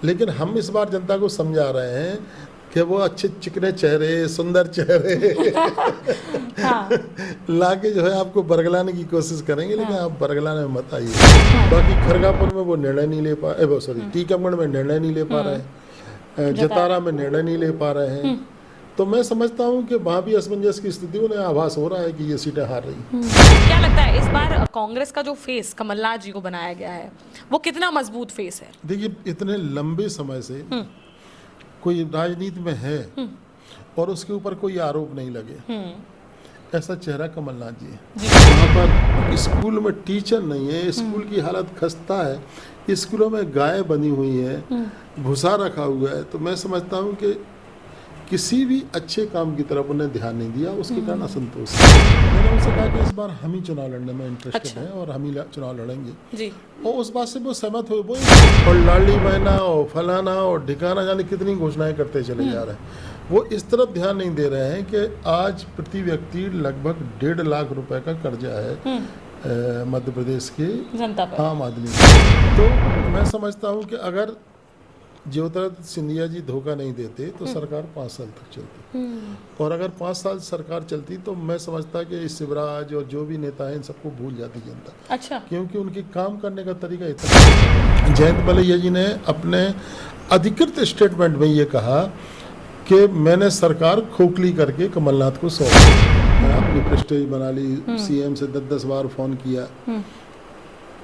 लेकिन हम इस बार जनता को समझा रहे हैं कि वो अच्छे चिकने चेहरे, सुंदर चेहरे हाँ। लाके जो है आपको बरगलाने की कोशिश करेंगे, लेकिन हाँ। आप बरगलाने में मत आइए। बाकी खरगापुर में वो निर्णय नहीं ले पा सॉरी टीकमगढ़ में निर्णय नहीं ले पा रहे हैं, जतारा में निर्णय नहीं ले पा रहे हैं। तो मैं समझता हूँ कि वहाँ भी असमंजस की स्थिति, उन्हें आभास हो रहा है कि ये सीटें हार रही। क्या लगता है इस बार कांग्रेस का जो फेस कमलनाथ जी को बनाया गया है वो कितना मजबूत फेस है? देखिए, इतने लंबे समय से कोई राजनीति में है और उसके ऊपर कोई आरोप नहीं लगे, ऐसा चेहरा कमलनाथ जी है। वहाँ पर स्कूल में टीचर नहीं है, स्कूल की हालत खस्ता है, स्कूलों में गाय बनी हुई है, भूसा रखा हुआ है। तो मैं समझता हूँ कि किसी भी अच्छे काम की तरफ उन्हें ध्यान नहीं दिया, उसके कारण असंतोष है। मैंने उनसे कहा कि इस बार हम ही चुनाव लड़ने में इंटरेस्टेड हैं और हम ही चुनाव लड़ेंगे जी। और उस बात से वो सहमत हुए। वो और लाडली बहना और फलाना और ठिकाना जाने कितनी घोषणाएं करते चले जा रहे हैं। वो इस तरफ ध्यान नहीं दे रहे हैं कि आज प्रति व्यक्ति लगभग 1.5 लाख रुपए का कर्जा है मध्य प्रदेश की जनता पर, आम आदमी को। तो मैं समझता हूँ कि अगर ज्योतिरादित्य सिंधिया जी धोखा नहीं देते तो सरकार 5 साल तक चलती, और अगर 5 साल सरकार चलती तो मैं समझता कि शिवराज और जो भी नेता हैं इन सबको भूल जाती जनता। अच्छा। क्योंकि उनके काम करने का तरीका इतना। जयंत मलैया जी ने अपने अधिकृत स्टेटमेंट में ये कहा कि मैंने सरकार खोखली करके कमलनाथ को सौंप दी, अपनी प्रेस्टेज बना ली, सीएम से 10-10 बार फोन किया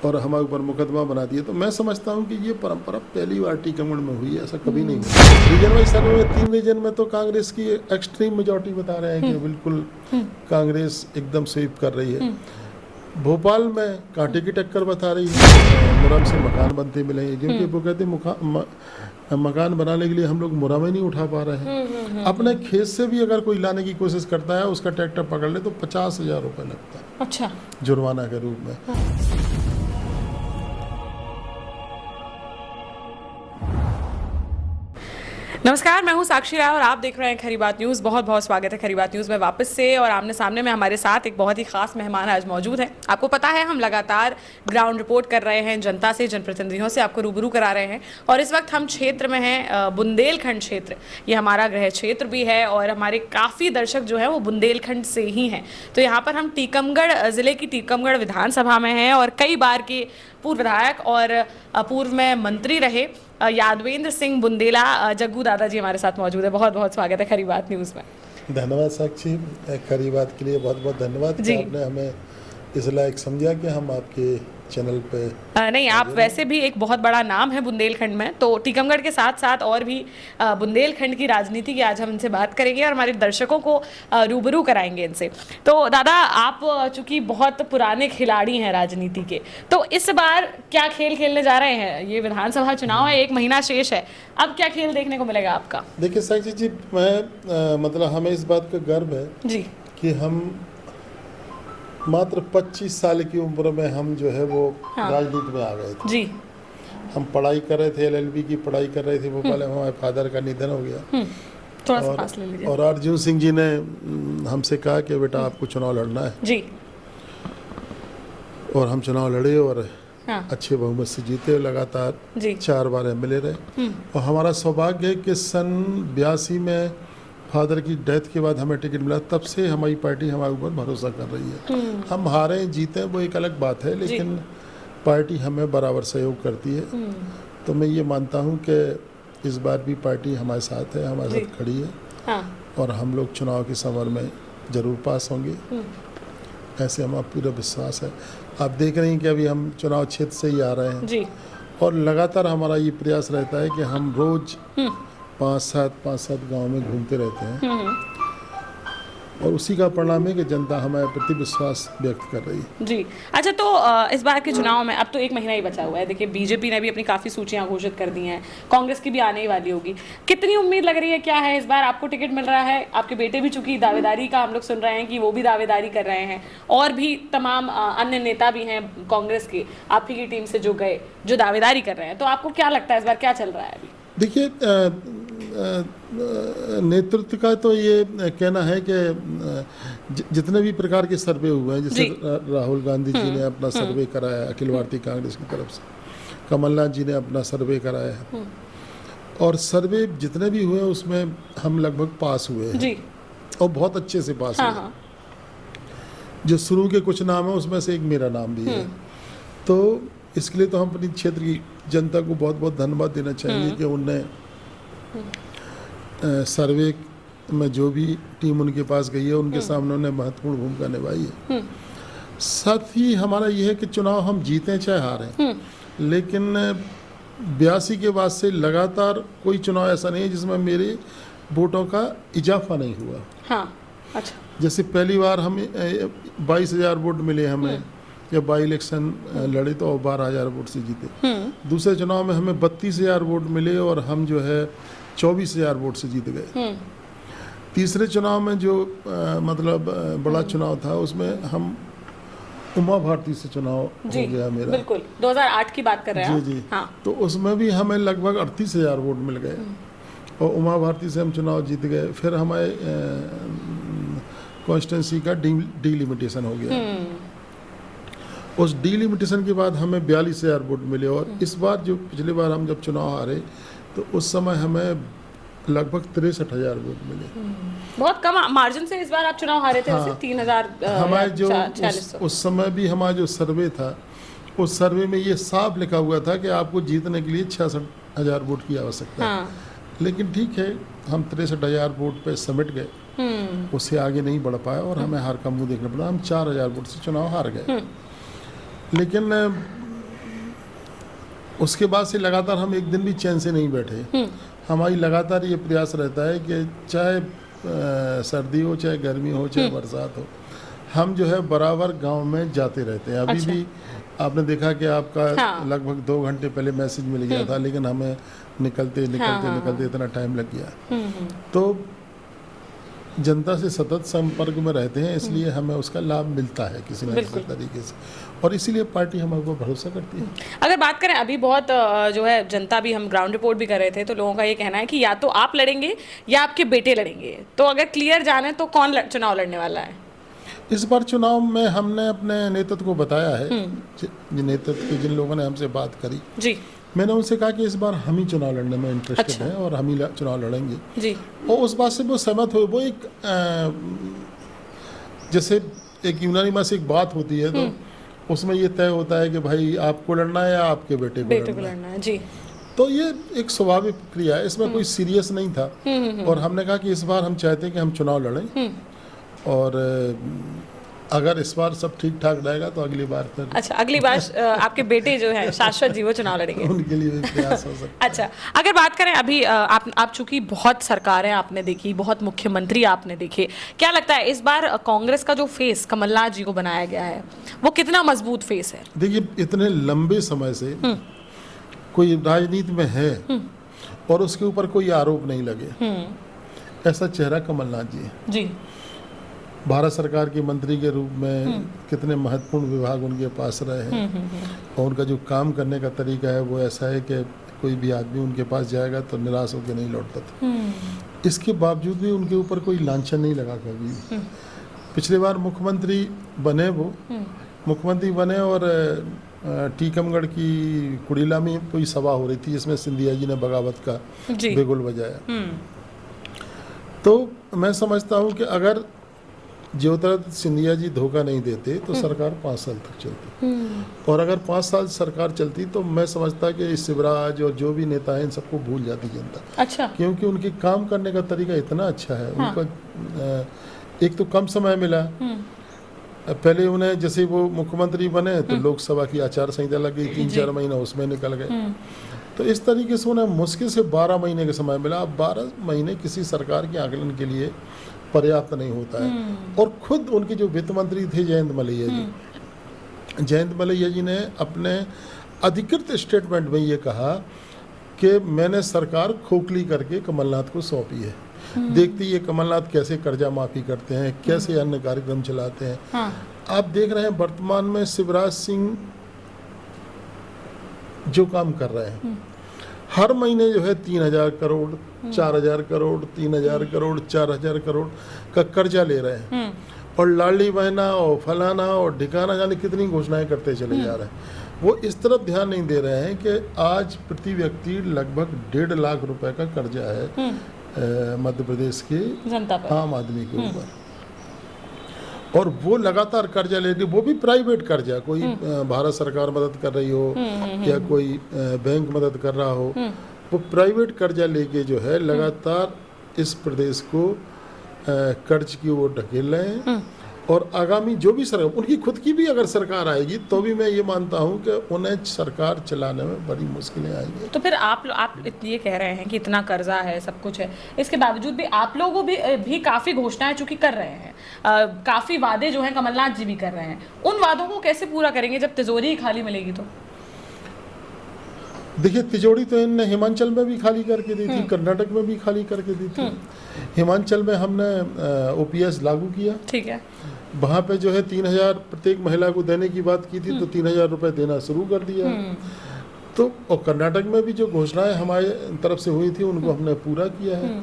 और हमारे ऊपर मुकदमा बना दिया। तो मैं समझता हूँ कि ये परंपरा पहली बार टीकमगढ़ में हुई है, ऐसा कभी नहीं हुआ। रीजन वाइज सर्वे में 3 रीजन में तो कांग्रेस की एक्सट्रीम मेजॉरिटी बता रहे हैं कि बिल्कुल कांग्रेस एकदम स्वीप कर रही है। भोपाल में कांटे की टक्कर बता रही है, मुरम से मकान बनते मिलेंगे, क्योंकि वो कहते मकान बनाने के लिए हम लोग मुरम ही नहीं उठा पा रहे हैं। अपने खेत से भी अगर कोई लाने की कोशिश करता है, उसका ट्रैक्टर पकड़ ले तो 50,000 रुपये लगता है, अच्छा, जुर्माना के रूप में। नमस्कार, मैं हूं साक्षी राय और आप देख रहे हैं खरी बात न्यूज़। बहुत बहुत स्वागत है खरी बात न्यूज़ में वापस से। और आमने सामने में हमारे साथ एक बहुत ही खास मेहमान आज मौजूद है। आपको पता है हम लगातार ग्राउंड रिपोर्ट कर रहे हैं, जनता से, जनप्रतिनिधियों से आपको रूबरू करा रहे हैं। और इस वक्त हम क्षेत्र में हैं, बुंदेलखंड क्षेत्र। ये हमारा गृह क्षेत्र भी है और हमारे काफ़ी दर्शक जो है वो बुंदेलखंड से ही हैं। तो यहाँ पर हम टीकमगढ़ ज़िले की टीकमगढ़ विधानसभा में हैं और कई बार के पूर्व विधायक और पूर्व में मंत्री रहे यादवेंद्र सिंह बुंदेला जग्गू दादा जी हमारे साथ मौजूद है। बहुत बहुत स्वागत है खरी बात न्यूज़ में। धन्यवाद साक्षी, खरी बात के लिए बहुत बहुत धन्यवाद कि आपने हमें इस लायक समझा कि हम आपके चैनल पे नहीं, आप वैसे भी एक बहुत बड़ा नाम है बुंदेलखंड में। तो टीकमगढ़ के साथ साथ और भी बुंदेलखंड की राजनीति की आज हम इनसे बात करेंगे और हमारे दर्शकों को रूबरू कराएंगे इनसे। तो दादा, आप चूंकि बहुत पुराने खिलाड़ी हैं राजनीति के, तो इस बार क्या खेल खेलने जा रहे हैं? ये विधानसभा चुनाव है, 1 महीना शेष है, अब क्या खेल देखने को मिलेगा आपका? देखिए साक्षी जी, मैं मतलब हमें इस बात का गर्व है जी कि हम मात्र 25 साल की उम्र में हम जो है वो राजनीति में आ गए थे। जी। हम पढ़ाई कर रहे थे, LLB की पढ़ाई कर रहे थे भोपाल में, हमारे फादर का निधन हो गया। थोड़ा सा पास ले लीजिए। और अर्जुन सिंह जी ने हमसे कहा कि बेटा आपको चुनाव लड़ना है जी। और हम चुनाव लड़े और अच्छे बहुमत से जीते, लगातार 4 बार MLA रहे। और हमारा सौभाग्य है कि सन 82 में फादर की डेथ के बाद हमें टिकट मिला। तब से हमारी पार्टी हमारे ऊपर भरोसा कर रही है। हम हारे जीते वो एक अलग बात है, लेकिन पार्टी हमें बराबर सहयोग करती है। तो मैं ये मानता हूँ कि इस बार भी पार्टी हमारे साथ है, हमारे साथ खड़ी है और हम लोग चुनाव के समर में ज़रूर पास होंगे, ऐसे हमारा पूरा विश्वास है। आप देख रहे हैं कि अभी हम चुनाव क्षेत्र से ही आ रहे हैं और लगातार हमारा ये प्रयास रहता है कि हम रोज़ 5-7 गांव में घूमते रहते हैं और उसी का परिणाम है कि जनता हमारे प्रति विश्वास व्यक्त कर रही है। जी। अच्छा, तो इस बार के चुनाव में अब तो 1 महीना ही बचा हुआ है। देखिए, बीजेपी ने भी अपनी काफ़ी सूचियां घोषित कर दी हैं, कांग्रेस की भी आने ही वाली होगी। कितनी उम्मीद लग रही है, क्या है इस बार आपको टिकट मिल रहा है? आपके बेटे भी चूंकि दावेदारी का हम लोग सुन रहे हैं कि वो भी दावेदारी कर रहे हैं और भी तमाम अन्य नेता भी हैं कांग्रेस के आप ही की टीम से जो गए, जो दावेदारी कर रहे हैं। तो आपको क्या लगता है इस बार क्या चल रहा है अभी? देखिए, नेतृत्व का तो ये कहना है कि जितने भी प्रकार के सर्वे हुए हैं, जैसे राहुल गांधी जी ने अपना सर्वे कराया अखिल भारतीय कांग्रेस की तरफ से, कमलनाथ जी ने अपना सर्वे कराया है, और सर्वे जितने भी हुए उसमें हम लगभग पास हुए हैं जी। और बहुत अच्छे से पास हुए। हाँ। जो शुरू के कुछ नाम है उसमें से एक मेरा नाम भी है, तो इसके लिए तो हम अपनी क्षेत्र की जनता को बहुत बहुत धन्यवाद देना चाहिए कि उनने सर्वे में जो भी टीम उनके पास गई है उनके सामने उन्हें महत्वपूर्ण भूमिका निभाई है। साथ ही हमारा यह है कि चुनाव हम जीतें चाहे हारें, लेकिन 82 के बाद से लगातार कोई चुनाव ऐसा नहीं है जिसमें मेरे वोटों का इजाफा नहीं हुआ। हाँ, अच्छा। जैसे पहली बार हमें 22,000 वोट मिले हमें, या बाई इलेक्शन लड़े तो 12,000 वोट से जीते। दूसरे चुनाव में हमें 32,000 वोट मिले और हम जो है 24,000 वोट से जीत गए। तीसरे चुनाव में जो मतलब बड़ा चुनाव था उसमें हम उमा भारती से चुनाव हो गया मेरा, बिल्कुल 2008 की बात कर रहे हैं जी। हाँ। तो उसमें भी हमें लगभग 38,000 वोट मिल गए और उमा भारती से हम चुनाव जीत गए। फिर हमारे कॉन्स्टिट्यूंसी का डीलिमिटेशन हो गया। उस डीलिमिटेशन के बाद हमें 42,000 वोट मिले और इस बार जो पिछली बार हम जब चुनाव हारे तो उस समय हमें लगभग 63,000 वोट मिले। बहुत कम मार्जिन से इस बार आप चुनाव हारे थे। हाँ, 3,000 हमारे जो उस समय भी हमारा जो सर्वे था उस सर्वे में ये साफ लिखा हुआ था कि आपको जीतने के लिए 66,000 वोट की आवश्यकता है। लेकिन ठीक है, हम 63,000 वोट पे समेट गए, उससे आगे नहीं बढ़ पाए और हमें हार का मुंह देखना पड़ा। हम 4,000 वोट से चुनाव हार गए। लेकिन उसके बाद से लगातार हम एक दिन भी चैन से नहीं बैठे। हमारी लगातार ये प्रयास रहता है कि चाहे सर्दी हो, चाहे गर्मी हो, चाहे बरसात हो, हम जो है बराबर गांव में जाते रहते हैं। अभी भी आपने देखा कि आपका लगभग 2 घंटे पहले मैसेज मिल गया था, लेकिन हमें निकलते इतना टाइम लग गया। तो जनता से सतत संपर्क में रहते हैं, इसलिए हमें उसका लाभ मिलता है किसी न किसी तरीके से, और इसीलिए पार्टी हमारे ऊपर भरोसा करती है। अगर बात करें अभी बहुत जो है जनता भी, हम ग्राउंड रिपोर्ट भी कर रहे थे तो लोगों का ये कहना है कि या तो आप लड़ेंगे या आपके बेटे लड़ेंगे, तो अगर क्लियर जाने तो कौन चुनाव लड़ने वाला है? इस बार चुनाव में हमने अपने नेतृत्व को बताया है, नेतृत्व के जिन लोगों ने हमसे बात करी जी, मैंने उनसे कहा कि इस बार हम ही चुनाव लड़ने में इंटरेस्टेड हैं और हम ही चुनाव लड़ेंगे जी। और उस बात से वो सहमत हुए। वो एक जैसे एक यूनानी में से एक बात होती है तो उसमें ये तय होता है कि भाई आपको लड़ना है या आपके बेटे को लड़ना है जी। तो ये एक स्वाभाविक प्रक्रिया है, इसमें कोई सीरियस नहीं था। और हमने कहा कि इस बार हम चाहते हैं कि हम चुनाव लड़ें और अगर इस बार सब ठीक ठाक रहेगा तो अगली बार फिर अगली बार आपके बेटे जो है शाश्वत जी वो चुनाव लड़ेंगे उनके लिए भी प्रयास हो सकता है। अगर बात करें अभी आप चूंकि बहुत सरकारें आपने देखी, बहुत मुख्यमंत्री आपने देखे, क्या लगता है इस बार कांग्रेस का जो फेस कमलनाथ जी को बनाया गया है वो कितना मजबूत फेस है? देखिए, इतने लंबे समय से कोई राजनीति में है और उसके ऊपर कोई आरोप नहीं लगे, ऐसा चेहरा कमलनाथ जी है जी। भारत सरकार के मंत्री के रूप में कितने महत्वपूर्ण विभाग उनके पास रहे हैं और उनका जो काम करने का तरीका है वो ऐसा है कि कोई भी आदमी उनके पास जाएगा तो निराश होकर नहीं लौटता था। इसके बावजूद भी उनके ऊपर कोई लांछन नहीं लगा कभी। पिछली बार मुख्यमंत्री बने और टीकमगढ़ की कुड़ीला में कोई सभा हो रही थी जिसमें सिंधिया जी ने बगावत का बिगुल बजाया। तो मैं समझता हूँ कि अगर ज्योतिरादित्य सिंधिया जी धोखा नहीं देते तो सरकार 5 साल तक चलती, और अगर 5 साल सरकार चलती तो मैं समझता कि शिवराज और जो भी नेता हैं इन सबको भूल जाती जनता। क्योंकि उनके काम करने का तरीका इतना अच्छा है। उनका एक तो कम समय मिला, पहले उन्हें जैसे वो मुख्यमंत्री बने तो लोकसभा की आचार संहिता लग गई, 3-4 महीना उसमें निकल गए। तो इस तरीके से उन्हें मुश्किल से 12 महीने का समय मिला। अब 12 महीने किसी सरकार के आकलन के लिए पर्याप्त नहीं होता है। और खुद उनके जो वित्त मंत्री थे जयंत मलैया जी ने अपने अधिकृत स्टेटमेंट में ये कहा कि मैंने सरकार खोखली करके कमलनाथ को सौंपी है, देखती ये कमलनाथ कैसे कर्जा माफी करते हैं, कैसे अन्य कार्यक्रम चलाते हैं। आप देख रहे हैं वर्तमान में शिवराज सिंह जो काम कर रहे हैं, हर महीने जो है 3,000 करोड़, 4,000 करोड़, 3,000 करोड़, 4,000 करोड़ का कर्जा ले रहे हैं और लाडली बहना और फलाना और ढिकाना जाने कितनी घोषणाएं करते चले जा रहे हैं। वो इस तरफ ध्यान नहीं दे रहे हैं कि आज प्रति व्यक्ति लगभग 1.5 लाख रुपए का कर्जा है मध्य प्रदेश के जनता पर, आम आदमी के ऊपर, और वो लगातार कर्जा ले रही, वो भी प्राइवेट कर्जा, कोई भारत सरकार मदद कर रही हो या कोई बैंक मदद कर रहा हो, वो प्राइवेट कर्जा लेके जो है लगातार इस प्रदेश को कर्ज की ओर ढकेल रहे हैं। और आगामी जो भी सरकार, उनकी खुद की भी अगर सरकार आएगी तो भी मैं ये मानता हूँ कि उन्हें सरकार चलाने में बड़ी मुश्किलें आएंगी। तो फिर आप ये कह रहे हैं कि इतना कर्जा है, सब कुछ है, इसके बावजूद भी आप लोगों भी काफ़ी घोषणाएं चूंकि कर रहे हैं, काफ़ी वादे जो हैं कमलनाथ जी भी कर रहे हैं, उन वादों को कैसे पूरा करेंगे जब तिजोरी ही खाली मिलेगी? तो देखिए, तिजोरी तो इनने हिमाचल में भी खाली करके दी थी, कर्नाटक में भी खाली करके दी थी। हिमाचल में हमने OPS लागू किया, ठीक है, वहाँ पे जो है 3,000 प्रत्येक महिला को देने की बात की थी, तो 3,000 रुपए देना शुरू कर दिया। तो और कर्नाटक में भी जो घोषणाएं हमारे तरफ से हुई थी उनको हमने पूरा किया है।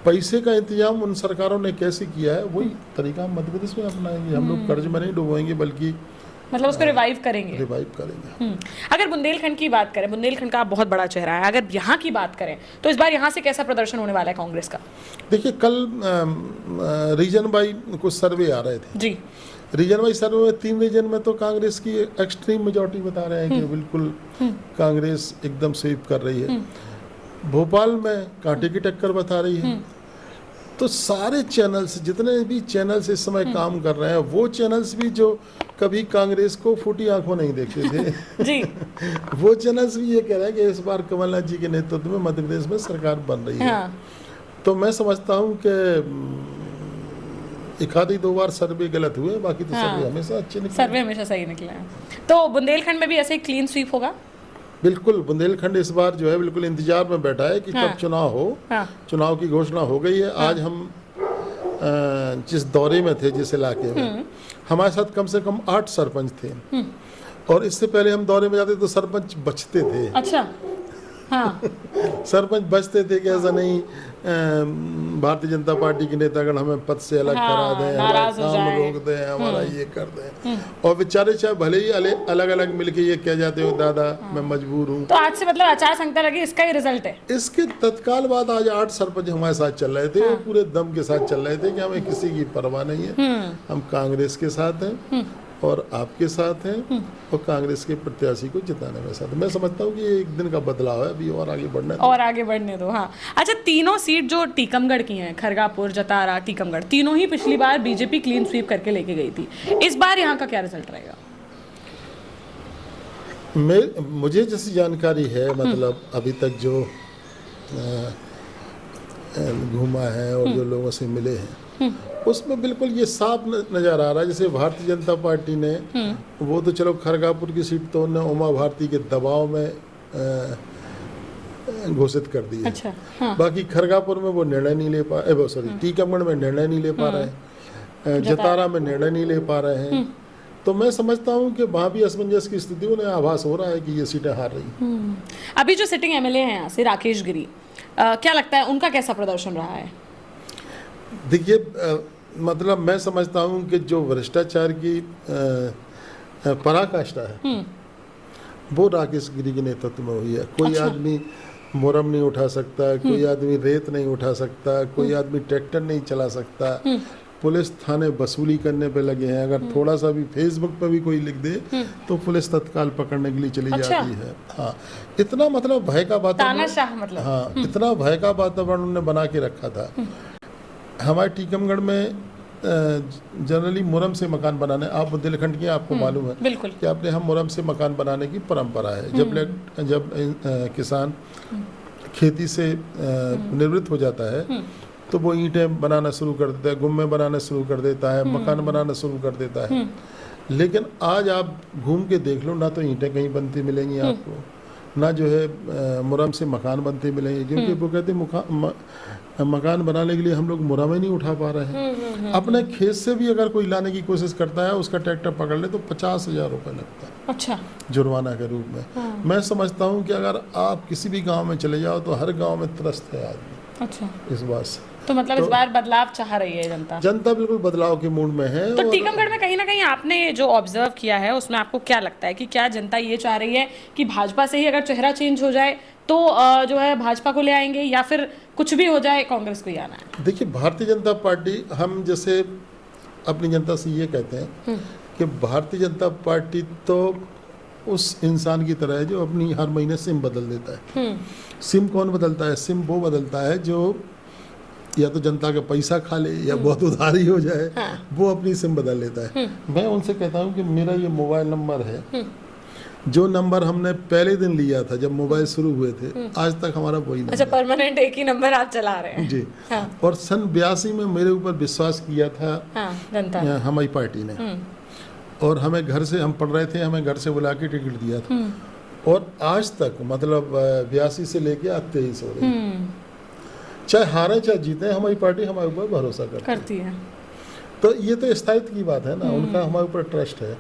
पैसे का इंतजाम उन सरकारों ने कैसे किया है वही तरीका हम मध्य प्रदेश में अपनाएंगे। हम लोग कर्ज में नहीं डुबोएंगे, बल्कि मतलब उसको रिवाइव करेंगे। अगर बुंदेलखंड की बात करें, बुंदेलखंड का बहुत बड़ा चेहरा है, अगर यहाँ की बात करें तो इस बार यहाँ से कैसा प्रदर्शन होने वाला है कांग्रेस का? देखिए, कल रीजन बाई कुछ सर्वे आ रहे थे जी, रीजन वाइज सर्वे में 3 रीजन में तो कांग्रेस की एक्सट्रीम मेजॉरिटी बता रहे हैं कि बिल्कुल कांग्रेस एकदम स्वीप कर रही है। भोपाल में कांटे की टक्कर बता रही है। तो सारे चैनल्स, जितने भी चैनल्स इस समय काम कर रहे हैं, वो चैनल्स भी जो कभी कांग्रेस को फूटी आंखों नहीं देखते थे जी, वो चैनल्स भी ये कह रहे हैं कि इस बार कमलनाथ जी के नेतृत्व में मध्य प्रदेश में सरकार बन रही है। हाँ। तो मैं समझता हूँ कि 1-2 बार सर्वे गलत हुए, बाकी तो सर्वे हमेशा अच्छे निकले, सर्वे हमेशा सही निकले हैं। तो बुंदेलखंड में भी ऐसे क्लीन स्वीप होगा? बिल्कुल, बुंदेलखंड इस बार जो है बिल्कुल इंतजार में बैठा है कि कब चुनाव हो। चुनाव की घोषणा हो गई है। आज हम जिस दौरे में थे, जिस इलाके में, हमारे साथ कम से कम 8 सरपंच थे, और इससे पहले हम दौरे में जाते तो सरपंच बचते थे। अच्छा, हाँ। सरपंच बचते थे कि ऐसा नहीं भारतीय जनता पार्टी के नेतागण हमें पद से अलग करा दें, हमारा काम रोक दें, हमारा ये कर दें, और बेचारे चाहे भले ही अलग अलग मिलके ये कह जाते हो दादा मैं मजबूर हूँ। तो आज से मतलब आचार संहिता लगी, इसका ही रिजल्ट है? इसके तत्काल बाद आज 8 सरपंच हमारे साथ चल रहे थे, पूरे दम के साथ चल रहे थे कि हमें किसी की परवाह नहीं है, हम कांग्रेस के साथ हैं और आपके साथ हैं, और कांग्रेस के प्रत्याशी को जिताने में साथ। मैं समझता हूँ कि ये एक दिन का बदलाव है, अभी और आगे बढ़ने दो। हाँ, अच्छा, तीनों सीट जो टीकमगढ़ की हैं, खरगापुर, जतारा, टीकमगढ़, तीनों ही पिछली बार बीजेपी क्लीन स्वीप करके लेके गई थी। इस बार यहाँ का क्या रिजल्ट रहेगा? मुझे जैसी जानकारी है, मतलब अभी तक जो घूमा है और जो लोगों से मिले हैं, उसमें बिल्कुल ये साफ नज़र आ रहा है। जैसे भारतीय जनता पार्टी ने, वो तो चलो खरगापुर की सीट तो उन्होंने उमा भारती के दबाव में घोषित कर दी है। अच्छा, हाँ। बाकी खरगापुर में वो निर्णय नहीं ले पा, टीकमगढ़ में निर्णय नहीं ले पा रहे हैं, जतारा में निर्णय नहीं ले पा रहे हैं। तो मैं समझता हूँ कि वहाँ भी असमंजस की स्थिति, उन्हें आभास हो रहा है कि ये सीटें हार रही। अभी जो सिटिंग MLA हैं यहाँ से, राकेश गिरी, क्या लगता है उनका कैसा प्रदर्शन रहा है? देखिए, मतलब मैं समझता हूँ कि जो भ्रष्टाचार की पराकाष्ठा है वो राकेश गिरी के नेतृत्व में हुई है। कोई आदमी मुरम नहीं उठा सकता, कोई आदमी रेत नहीं उठा सकता, कोई आदमी ट्रैक्टर नहीं चला सकता, पुलिस थाने वसूली करने पे लगे हैं। अगर थोड़ा सा भी फेसबुक पे भी कोई लिख दे तो पुलिस तत्काल पकड़ने के लिए चली जाती है। हाँ, इतना मतलब भय का वातावरण, मतलब हाँ, इतना भय का वातावरण उन्होंने बना के रखा था। हमारे टीकमगढ़ में जनरली मुरम से मकान बनाने, आप बुंदेलखंड के आपको मालूम है कि आपने हम मुरम से मकान बनाने की परंपरा है। जब किसान खेती से निवृत्त हो जाता है तो वो ईंटें बनाना शुरू कर देता है, गुम्मे बनाना शुरू कर देता है, मकान बनाना शुरू कर देता है। लेकिन आज आप घूम के देख लो, ना तो ईंटें कहीं बनती मिलेंगी आपको, ना जो है मुरम से मकान बनते मिलेंगे, क्योंकि वो कहते मकान बनाने के लिए हम लोग मुरम ही नहीं उठा पा रहे हैं। अपने खेत से भी अगर कोई लाने की कोशिश करता है, उसका ट्रैक्टर पकड़ ले तो 50,000 रुपये लगता है। अच्छा, जुर्माना के रूप में। मैं समझता हूँ कि अगर आप किसी भी गांव में चले जाओ तो हर गांव में त्रस्त है आदमी, अच्छा, इस बात से। तो मतलब इस बार बदलाव चाह रही है जनता? जनता बिल्कुल बदलाव के मूड में है। तो टीकमगढ़ में कहीं ना कहीं आपने जो ऑब्जर्व किया है उसमें आपको क्या लगता है कि क्या जनता ये चाह रही है कि भाजपा से ही अगर चेहरा चेंज हो जाए तो जो है भाजपा को ले आएंगे, या फिर कुछ भी हो जाए कांग्रेस को ही आना है? देखिए, भारतीय जनता पार्टी, हम जैसे अपनी जनता से ये कहते हैं कि भारतीय जनता पार्टी तो उस इंसान की तरह है जो अपनी हर महीने सिम बदल देता है। सिम कौन बदलता है? सिम वो बदलता है जो या तो जनता का पैसा खा ले या बहुत उधारी हो जाए, वो अपनी सिम बदल लेता है। मैं उनसे कहता हूँ कि मेरा ये मोबाइल नंबर है, जो नंबर हमने पहले दिन लिया था जब मोबाइल शुरू हुए थे, आज तक हमारा वही नंबर। अच्छा, परमानेंट एक ही नंबर आप चला रहे हैं? जी। और सन 82 में मेरे ऊपर विश्वास किया था जनता, हमारी पार्टी ने, और हमें घर से, हम पढ़ रहे थे, हमें घर से बुला के टिकट दिया था, और आज तक मतलब 82 से लेके आज 23 हो रही, चाहे हारे चाहे जीते, हमारी पार्टी हमारे ऊपर भरोसा करती है। तो ये तो स्थायित्व की बात है ना, उनका हमारे ऊपर ट्रस्ट है।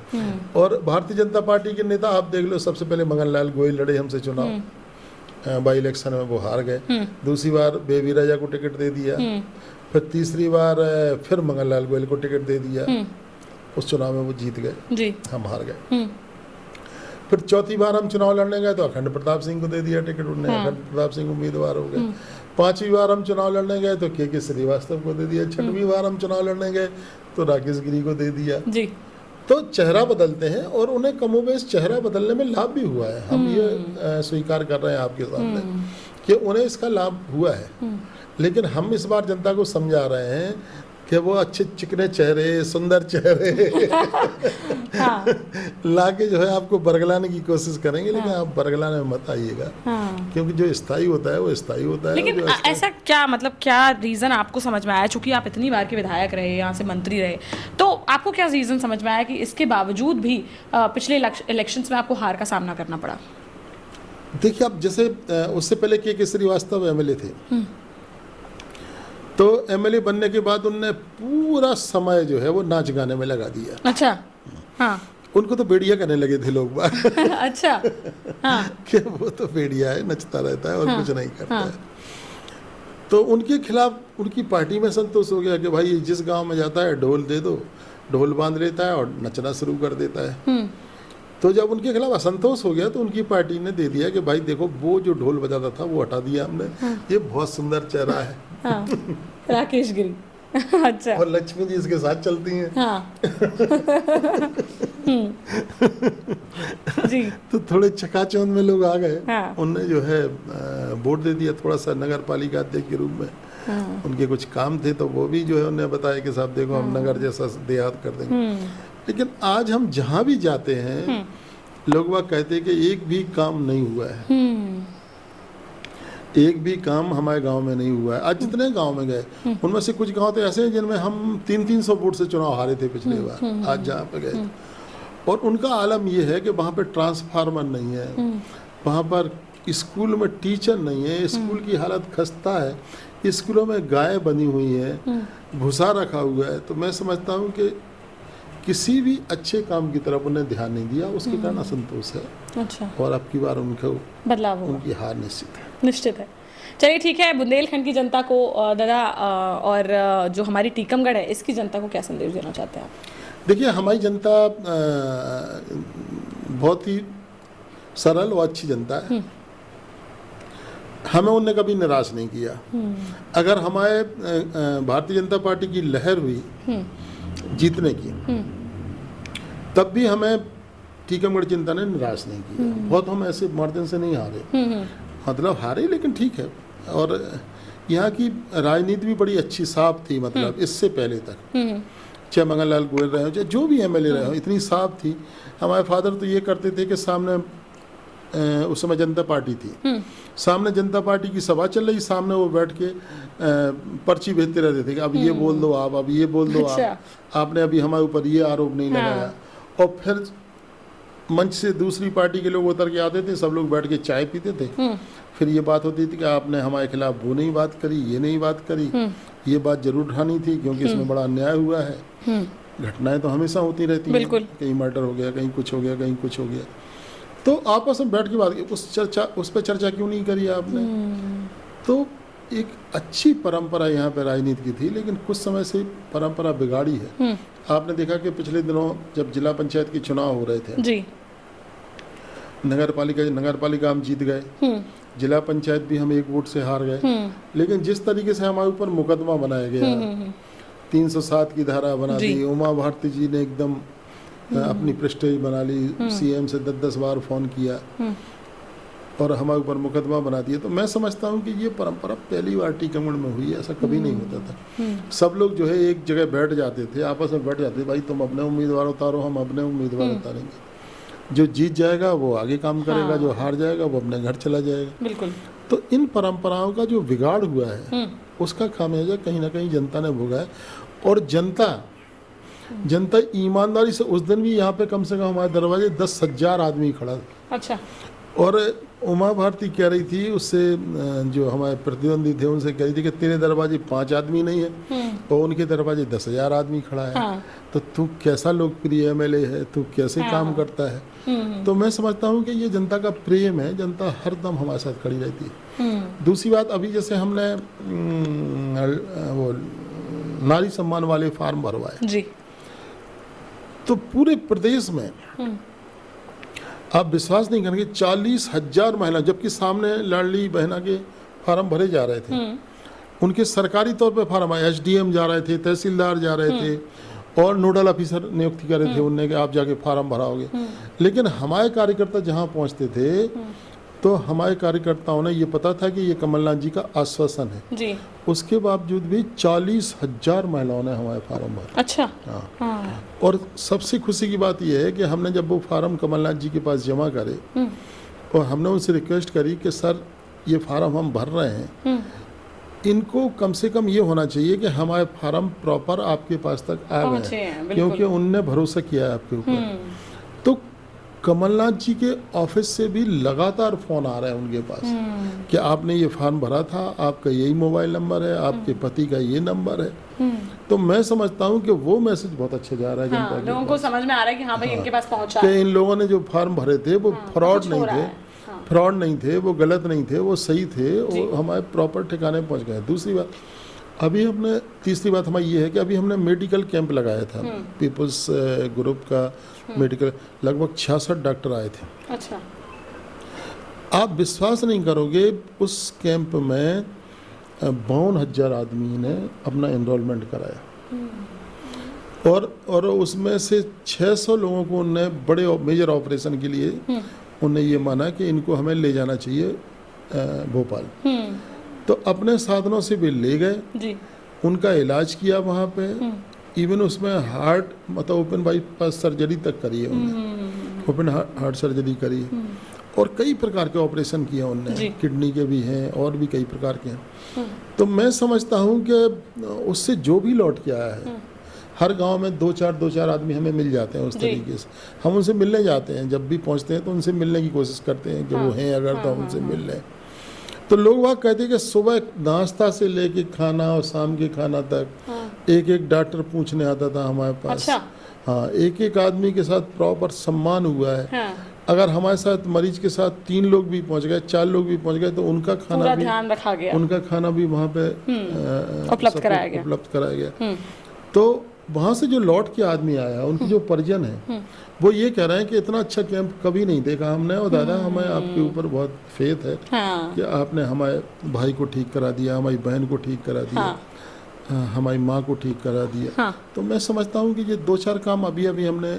और भारतीय जनता पार्टी के नेता आप देख लो, सबसे पहले मगन लाल गोयल लड़े हमसे चुनाव, बाई इलेक्शन में वो हार गए। दूसरी बार बेबी राजा को टिकट दे दिया, फिर तीसरी बार फिर मगन लाल गोयल को टिकट दे दिया, उस चुनाव में वो जीत गए, हम हार गए। फिर चौथी बार हम चुनाव लड़ने गए तो अखंड प्रताप सिंह को दे दिया टिकट, उन्होंने अखंड प्रताप सिंह उम्मीदवार हो गए। पांचवी बार हम चुनाव लड़ने गए तो के श्रीवास्तव को दे दिया। छठवीं बार हम चुनाव लड़ने गए तो राकेश गिरी को दे दिया जी। तो चेहरा बदलते हैं और उन्हें कमोबेश चेहरा बदलने में लाभ भी हुआ है, हम ये स्वीकार कर रहे हैं आपके सामने कि उन्हें इसका लाभ हुआ है। लेकिन हम इस बार जनता को समझा रहे हैं कि वो अच्छे चिकने चेहरे, सुंदर चेहरे लाके जो है आपको बरगलाने की कोशिश करेंगे, लेकिन आप बरगलाने में मत आइएगा, क्योंकि जो स्थायी होता है वो स्थायी होता है। लेकिन ऐसा क्या, मतलब क्या रीजन आपको समझ में आया, चूंकि आप इतनी बार के विधायक रहे, यहाँ से मंत्री रहे, तो आपको क्या रीजन समझ में आया कि इसके बावजूद भी पिछले इलेक्शंस में आपको हार का सामना करना पड़ा? देखिए, आप जैसे उससे पहले के श्रीवास्तव एमएलए थे, तो एमएलए बनने के बाद उनने पूरा समय जो है वो नाच गाने में लगा दिया। अच्छा, हाँ। उनको तो बेड़िया करने लगे थे लोग बात अच्छा, हाँ। कि वो तो बेड़िया है, नचता रहता है और कुछ नहीं करता है। तो उनके खिलाफ उनकी पार्टी में संतोष हो गया कि भाई जिस गांव में जाता है ढोल दे दो, ढोल बांध लेता है और नचना शुरू कर देता है। तो जब उनके खिलाफ असंतोष हो गया तो उनकी पार्टी ने दे दिया कि भाई देखो, वो जो ढोल बजाता था वो हटा दिया हमने, ये बहुत सुंदर चेहरा है। हाँ, राकेश गिरी। अच्छा। और लक्ष्मी जी इसके साथ चलती हैं। हाँ। जी। तो थोड़े चकाचौंध में लोग आ गए। हाँ। उनने जो है वोट दे दिया, थोड़ा सा नगर पालिका अध्यक्ष के रूप में। हाँ। उनके कुछ काम थे तो वो भी जो है उन्हें बताया कि साहब देखो, हम नगर जैसा देहात कर देंगे। लेकिन आज हम जहाँ भी जाते हैं लोग वह कहते हैं कि एक भी काम नहीं हुआ है, एक भी काम हमारे गांव में नहीं हुआ है। आज जितने गांव में गए उनमें से कुछ गांव तो ऐसे हैं जिनमें हम 300-300 वोट से चुनाव हारे थे पिछले बार, आज जहाँ पे गए। और उनका आलम ये है कि वहाँ पे ट्रांसफार्मर नहीं है, वहाँ पर स्कूल में टीचर नहीं है, स्कूल की हालत खस्ता है, स्कूलों में गाय बनी हुई है, भूसा रखा हुआ है। तो मैं समझता हूँ कि किसी भी अच्छे काम की तरफ उन्हें ध्यान नहीं दिया, उसके कारण असंतोष है। अच्छा। और अब की बार उनको बदलाव होगा, उनकी हार निश्चित है। निश्चित है। चलिए ठीक है, बुंदेलखंड की जनता को दादा और जो हमारी टीकमगढ़ है इसकी जनता को क्या संदेश देना चाहते हैं आप? देखिए, हमारी जनता बहुत ही सरल और अच्छी जनता है, हमें उनने कभी निराश नहीं किया। अगर हमारे भारतीय जनता पार्टी की लहर हुई जीतने की, तब भी हमें टीकमगढ़ जनता ने निराश नहीं किया। बहुत हम ऐसे मार्जिन से नहीं हारे, मतलब हारे लेकिन ठीक है। और यहाँ की राजनीति भी बड़ी अच्छी साफ थी, मतलब इससे पहले तक चाहे मगन लाल गोयल रहे हो, चाहे जो भी एमएलए रहे हो, इतनी साफ थी। हमारे फादर तो ये करते थे कि सामने उस समय जनता पार्टी थी, सामने जनता पार्टी की सभा चल रही, सामने वो बैठ के पर्ची भेजते रहते थे कि अब ये बोल दो आप, अब ये बोल दो आप, आपने अभी हमारे ऊपर ये आरोप नहीं लगाया। और फिर मंच से दूसरी पार्टी के लोग उतर के आते थे, सब लोग बैठ के चाय पीते थे। फिर ये बात होती थी कि आपने हमारे खिलाफ वो नहीं बात करी, ये नहीं बात करी, ये बात जरूर उठानी थी क्योंकि इसमें बड़ा अन्याय हुआ है। घटनाएं तो हमेशा होती रहती हैं, कहीं मर्डर हो गया, कहीं कुछ हो गया, कहीं कुछ हो गया। तो आपस में बैठ के बात की, उस पर चर्चा क्यों नहीं करी आपने? तो एक अच्छी परंपरा यहाँ पे राजनीति की थी, लेकिन कुछ समय से परंपरा बिगाड़ी है। आपने देखा कि पिछले दिनों जब जिला पंचायत के चुनाव हो रहे थे जी, नगर पालिका हम जीत गए, जिला पंचायत भी हम 1 वोट से हार गए, लेकिन जिस तरीके से हमारे ऊपर मुकदमा बनाया गया, 307 की धारा बना दी, उमा भारती जी ने एकदम अपनी प्रेस्टेज बना ली, सीएम से 10-10 बार फोन किया और हमारे ऊपर मुकदमा बना दिया। तो मैं समझता हूँ कि ये परंपरा पहली बार टीकमगढ़ में हुई है, ऐसा कभी नहीं होता था। सब लोग जो है एक जगह बैठ जाते थे, आपस में बैठ जाते थे, भाई तुम अपने उम्मीदवार उतारो, हम अपने उम्मीदवार उतारेंगे, जो जीत जाएगा वो आगे काम करेगा, जो हार जाएगा वो अपने घर चला जाएगा। बिल्कुल। तो इन परंपराओं का जो बिगाड़ हुआ है उसका खामियाजा कहीं ना कहीं जनता ने भोगा है। और जनता ईमानदारी से, उस दिन भी यहाँ पे कम से कम हमारे दरवाजे 10,000 आदमी खड़ा था। अच्छा। और उमा भारती कह रही थी उससे, जो हमारे प्रतिद्वंदी थे उनसे कह रही थी कि तेरे दरवाजे 5 आदमी नहीं है और उनके दरवाजे 10,000 आदमी खड़ा है। तो तू कैसा लोकप्रिय एमएलए है, तू कैसे काम करता है। तो मैं समझता हूँ कि ये जनता का प्रेम है, जनता हरदम हमारे साथ खड़ी रहती है। दूसरी बात, अभी जैसे हमने वो नारी सम्मान वाले फार्म भरवाए जी, तो पूरे प्रदेश में आप विश्वास नहीं करेंगे 40,000 महिला, जबकि सामने लाडली बहना के फार्म भरे जा रहे थे, उनके सरकारी तौर पे फार्म आए, एसडीएम जा रहे थे, तहसीलदार जा रहे थे और नोडल ऑफिसर नियुक्ति कर रहे थे उनने कि आप जाके फार्म भराओगे। लेकिन हमारे कार्यकर्ता जहाँ पहुँचते थे तो हमारे कार्यकर्ताओं ने ये पता था कि ये कमलनाथ जी का आश्वासन है जी, उसके बावजूद भी 40,000 महिलाओं ने हमारे फार्म भरे। अच्छा। हाँ। और सबसे खुशी की बात यह है कि हमने जब वो फार्म कमलनाथ जी के पास जमा करे और हमने उनसे रिक्वेस्ट करी कि सर ये फार्म हम भर रहे हैं, इनको कम से कम ये होना चाहिए कि हमारे फार्म प्रॉपर आपके पास तक आ गए, क्योंकि उनने भरोसा किया है आपके ऊपर। तो कमलनाथ जी के ऑफिस से भी लगातार फोन आ रहा है उनके पास कि आपने ये फॉर्म भरा था, आपका यही मोबाइल नंबर है, आपके पति का ये नंबर है। तो मैं समझता हूँ कि वो मैसेज बहुत अच्छा जा रहा है जनता के लोगों को समझ में आ रहा है कि हाँ भाई इनके पास पहुंचा कि इन लोगों ने जो फॉर्म भरे थे वो फ्रॉड नहीं थे, फ्रॉड नहीं थे, वो गलत नहीं थे, वो सही थे, वो हमारे प्रॉपर ठिकाने पहुँच गए। दूसरी बात, अभी हमने, तीसरी बात हमारी ये है कि अभी हमने मेडिकल कैंप लगाया था, पीपल्स ग्रुप का मेडिकल, लगभग 66 डॉक्टर आए थे। अच्छा। आप विश्वास नहीं करोगे, उस कैंप में 52,000 आदमी ने अपना एनरोलमेंट कराया और उसमें से 600 लोगों को उनने बड़े मेजर ऑपरेशन के लिए उन्हें ये माना कि इनको हमें ले जाना चाहिए भोपाल। तो अपने साधनों से भी ले गए जी। उनका इलाज किया वहाँ पे, इवन उसमें हार्ट, मतलब ओपन बाईपास सर्जरी तक करी है उन्होंने, ओपन हार्ट सर्जरी करी है और कई प्रकार के ऑपरेशन किए उनने, किडनी के भी हैं और भी कई प्रकार के हैं। तो मैं समझता हूँ कि उससे जो भी लौट के आया है, हर गांव में 2-4 आदमी हमें मिल जाते हैं उस तरीके से, हम उनसे मिलने जाते हैं, जब भी पहुँचते हैं तो उनसे मिलने की कोशिश करते हैं कि वो हैं अगर तो हम उनसे मिल लें। तो लोग वहाँ कहते हैं कि सुबह नाश्ता से लेके खाना और शाम के खाना तक एक डॉक्टर पूछने आता था हमारे पास। अच्छा। हाँ, एक आदमी के साथ प्रॉपर सम्मान हुआ है। अगर हमारे साथ मरीज के साथ 3 लोग भी पहुंच गए, 4 लोग भी पहुंच गए, तो उनका खाना भी ध्यान रखा गया, उनका खाना भी वहाँ पे उपलब्ध कराया गया। तो वहाँ से जो लौट के आदमी आया, उनकी जो परिजन है, वो ये कह रहे हैं कि इतना अच्छा कैंप कभी नहीं देखा हमने, और दादा हमें आपके ऊपर बहुत फेथ है कि आपने हमारे भाई को ठीक करा दिया, हमारी बहन को ठीक करा दिया, हमारी माँ को ठीक करा दिया। तो मैं समझता हूँ कि ये 2-4 काम अभी हमने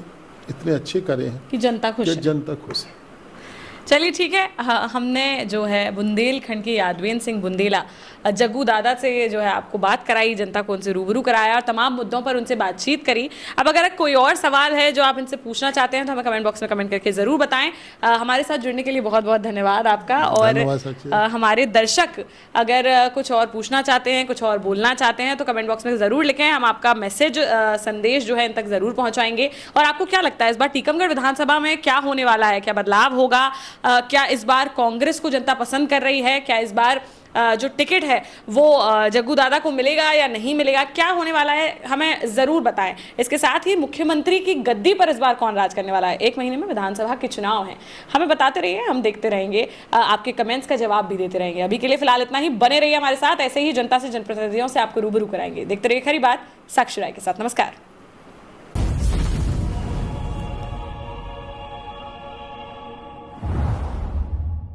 इतने अच्छे करे हैं कि जनता खुश है। चलिए ठीक है, हमने जो है बुंदेलखंड के यादवेंद्र सिंह बुंदेला जग्गू दादा से जो है आपको बात कराई, जनता को उनसे रूबरू कराया और तमाम मुद्दों पर उनसे बातचीत करी। अब अगर कोई और सवाल है जो आप इनसे पूछना चाहते हैं तो हमें कमेंट बॉक्स में कमेंट करके ज़रूर बताएं। हमारे साथ जुड़ने के लिए बहुत बहुत धन्यवाद आपका। और हमारे दर्शक अगर कुछ और पूछना चाहते हैं, कुछ और बोलना चाहते हैं तो कमेंट बॉक्स में ज़रूर लिखें, हम आपका मैसेज संदेश जो है इन तक ज़रूर पहुँचाएंगे। और आपको क्या लगता है इस बार टीकमगढ़ विधानसभा में क्या होने वाला है, क्या बदलाव होगा, क्या इस बार कांग्रेस को जनता पसंद कर रही है, क्या इस बार जो टिकट है वो जग्गू दादा को मिलेगा या नहीं मिलेगा, क्या होने वाला है, हमें जरूर बताएं। इसके साथ ही मुख्यमंत्री की गद्दी पर इस बार कौन राज करने वाला है, 1 महीने में विधानसभा के चुनाव हैं, हमें बताते रहिए, हम देखते रहेंगे, आपके कमेंट्स का जवाब भी देते रहेंगे। अभी के लिए फिलहाल इतना ही, बने रहिए हमारे साथ, ऐसे ही जनता से जनप्रतिनिधियों से आपको रूबरू कराएंगे। देखते रहिए खरी बात साक्षी राय के साथ। नमस्कार।